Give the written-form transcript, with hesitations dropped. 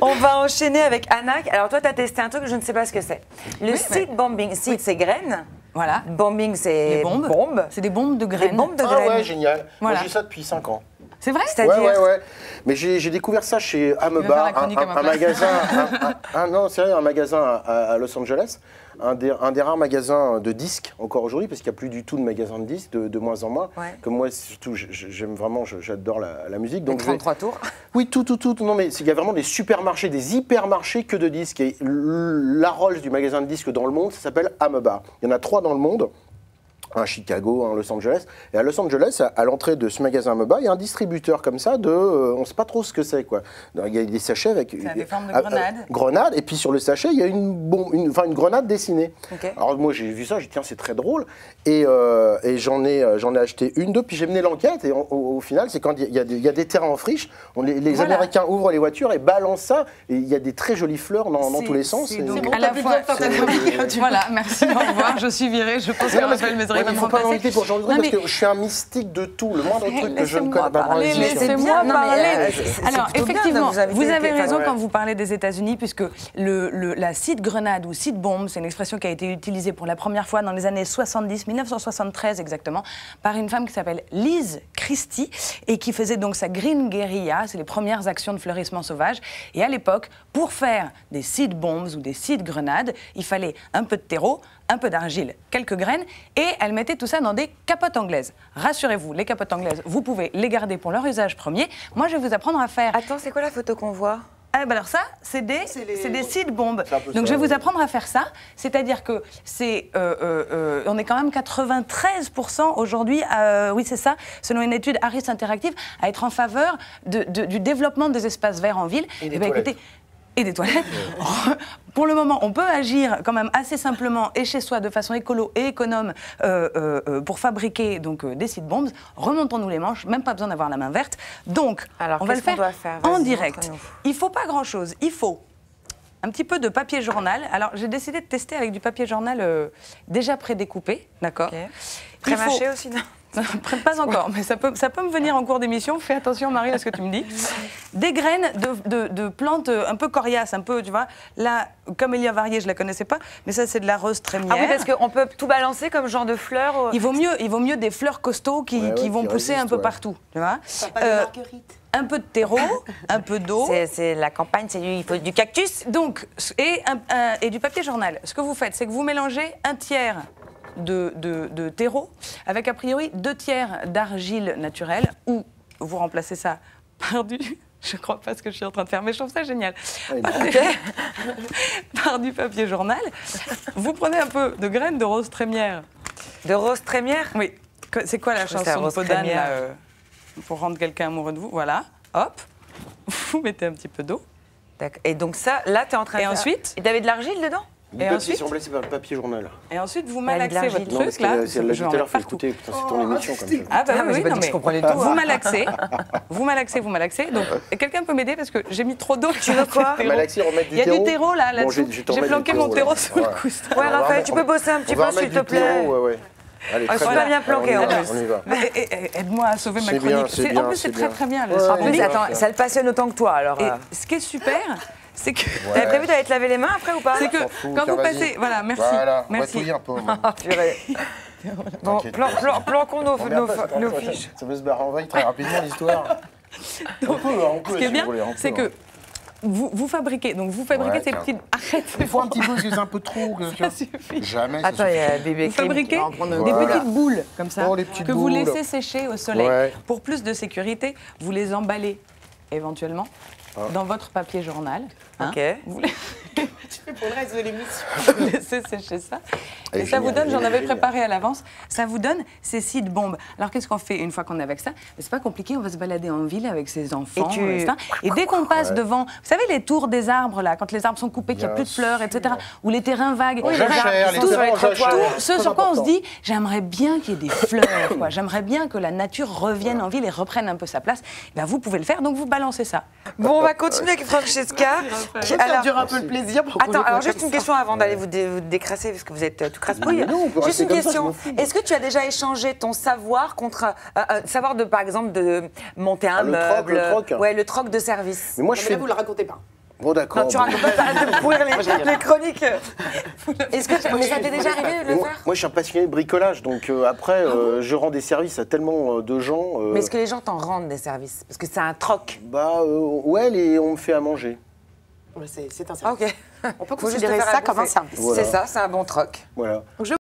On va enchaîner avec Anna. Alors toi, tu as testé un truc, je ne sais pas ce que c'est. Le seed bombing. Seed, c'est graines. Voilà. Bombing, c'est bombes. C'est des bombes de graines. Des bombes de graines. Ah ouais, génial. Voilà. Moi, j'ai ça depuis 5 ans. C'est vrai? Ouais. Mais j'ai découvert ça chez Ameba, un magasin, non, c'est un magasin à Los Angeles, un des rares magasins de disques encore aujourd'hui, parce qu'il n'y a plus du tout de magasins de disques, de moins en moins. Ouais. Comme moi, surtout, j'aime vraiment, j'adore la musique. Donc 33 tours. Oui, tout. Non, mais il y a vraiment des supermarchés, des hypermarchés que de disques. Et la Rolls du magasin de disques dans le monde, ça s'appelle Ameba. Il y en a 3 dans le monde. Un Chicago, un Los Angeles. Et à Los Angeles, à l'entrée de ce magasin Ameba, il y a un distributeur comme ça de... on ne sait pas trop ce que c'est, quoi. Il y a des sachets avec... Ça a des formes de grenades. Grenades. Et puis sur le sachet, il y a une grenade dessinée. Okay. Alors moi, j'ai vu ça, j'ai dit, tiens, c'est très drôle. Et j'en ai acheté une, deux, puis j'ai mené l'enquête. Et au final, c'est quand il y a des terrains en friche, les Américains ouvrent les voitures et balancent ça. Et il y a des très jolies fleurs dans tous les sens. C'est donc à la fois... Voilà, merci, au revoir, je suis virée. Je pense qu'on appelle mes oreilles. Il ne faut pas m'inviter pour changer de truc, parce que je suis un mystique de tout. Le moindre truc que je ne connais pas. Laissez-moi parler. Alors, effectivement, vous avez raison quand vous parlez des États-Unis, puisque la seed grenade ou seed bomb, c'est une expression qui a été utilisée pour la première fois dans les années 70, 1973 exactement, par une femme qui s'appelle Liz Christie et qui faisait donc sa green guerilla, c'est les premières actions de fleurissement sauvage. Et à l'époque, pour faire des seed bombs ou des seed grenades, il fallait un peu de terreau, un peu d'argile, quelques graines, et elle mettait tout ça dans des capotes anglaises. Rassurez-vous, les capotes anglaises, vous pouvez les garder pour leur usage premier. Moi, je vais vous apprendre à faire... Attends, c'est quoi la photo qu'on voit ? Ah, ben alors ça, c'est des seed bombs. Donc je vais vous apprendre à faire ça. C'est-à-dire que on est quand même 93% aujourd'hui, oui c'est ça, selon une étude Harris Interactive, à être en faveur du développement des espaces verts en ville. Et ben, écoutez, et des toilettes. Pour le moment, on peut agir quand même assez simplement et chez soi de façon écolo et économe pour fabriquer donc, des seed bombs. Remontons-nous les manches, même pas besoin d'avoir la main verte. Donc, on va le faire en direct. Il ne faut pas grand-chose. Il faut un petit peu de papier journal. Alors, j'ai décidé de tester avec du papier journal déjà prédécoupé, d'accord. Okay. Pré-mâché aussi, non? Pas encore, mais ça peut me venir en cours d'émission. Fais attention, Marie, à ce que tu me dis. Des graines de plantes un peu coriaces, un peu, tu vois. Là, Camélia variée, je ne la connaissais pas, mais ça, c'est de la rose trémière. Ah oui, parce qu'on peut tout balancer comme genre de fleurs. Il vaut mieux des fleurs costauds qui vont pousser un peu partout, tu vois. Un peu de terreau, un peu d'eau. C'est la campagne, il faut du cactus. Donc, et du papier journal. Ce que vous faites, c'est que vous mélangez un tiers de terreau, avec a priori 2 tiers d'argile naturelle, ou vous remplacez ça par du... Je crois pas ce que je suis en train de faire, mais je trouve ça génial. Par du papier journal. Vous prenez un peu de graines de rose trémière. De rose trémière? Oui. C'est quoi la chanson de Podane pour rendre quelqu'un amoureux de vous? Voilà. Hop. Vous mettez un petit peu d'eau. Et donc ça, là, tu es en train de... Et ensuite... Et tu avais de l'argile dedans? Et ensuite, c'est remplacé par le papier journal. Et ensuite, vous malaxez votre truc, là. C'est là, tout à l'heure, faut écouter. Putain, c'est ton émission, comme ça. Ah, bah oui, non, mais je comprenais tout. Vous malaxez. Donc, quelqu'un peut m'aider parce que j'ai mis trop d'eau. Tu veux quoi? Malaxer, remettre du terreau. Il y a terreau. du terreau, là, là-dessous. J'ai planqué mon terreau sous le coussin. Ouais, Raphaël, tu peux bosser un petit peu, s'il te plaît? Ouais. Allez, on va bien planquer. On y va. Aide-moi à sauver ma chronique. En plus, c'est très bien. En plus, attends, ça le passionne autant que toi, alors. Et ce qui est super... C'est que... T'avais prévu d'aller te laver les mains après ou pas? C'est que quand vous passez... Voilà, merci. Voilà, on va merci. touiller un peu. Bon, planquons nos fiches. Ça peut se barrer en vrille très rapidement, l'histoire. Donc, ce qui est bien, c'est que vous fabriquez ces petites... Arrête, il faut un petit peu, c'est un peu trop. Ça suffit. Jamais. Attends, il y a bébé. Vous fabriquez des petites boules, comme ça, que vous laissez sécher au soleil. Pour plus de sécurité, vous les emballez éventuellement dans votre papier journal. Ok. Tu fais pour le reste de l'émission. Vous laissez sécher ça. Et ça vous donne, j'en avais préparé à l'avance, ça vous donne ces seed bombes. Alors qu'est-ce qu'on fait une fois qu'on est avec ça? C'est pas compliqué, on va se balader en ville avec ses enfants. Et dès qu'on passe devant, vous savez les tours des arbres là, quand les arbres sont coupés, qu'il n'y a plus de fleurs, etc. Ou les terrains vagues. Tout ce sur quoi on se dit, j'aimerais bien qu'il y ait des fleurs, quoi. J'aimerais bien que la nature revienne en ville et reprenne un peu sa place. Ben, vous pouvez le faire, donc vous balancez ça. Bon, on va continuer avec Francesca. Ça dure un peu le plaisir. Attends, alors juste une question avant d'aller vous décrasser, parce que vous êtes tout crasse-pouille. Juste une question. Est-ce que tu as déjà échangé ton savoir contre savoir de, par exemple, de monter un meuble, le troc. Ouais, le troc de service. Mais moi, je fais. Vous le racontez pas. Bon, d'accord. Non, tu racontes pas de pourrir les chroniques. Est-ce que mais ça t'est déjà arrivé de le faire? Moi, je suis un passionné de bricolage, donc après, je rends des services à tellement de gens. Mais est-ce que les gens t'en rendent des services? Parce que c'est un troc. Bah, ouais, on me fait à manger. C'est un service. Ok. On peut considérer ça comme un service. Voilà. C'est ça, c'est un bon troc. Voilà. Donc,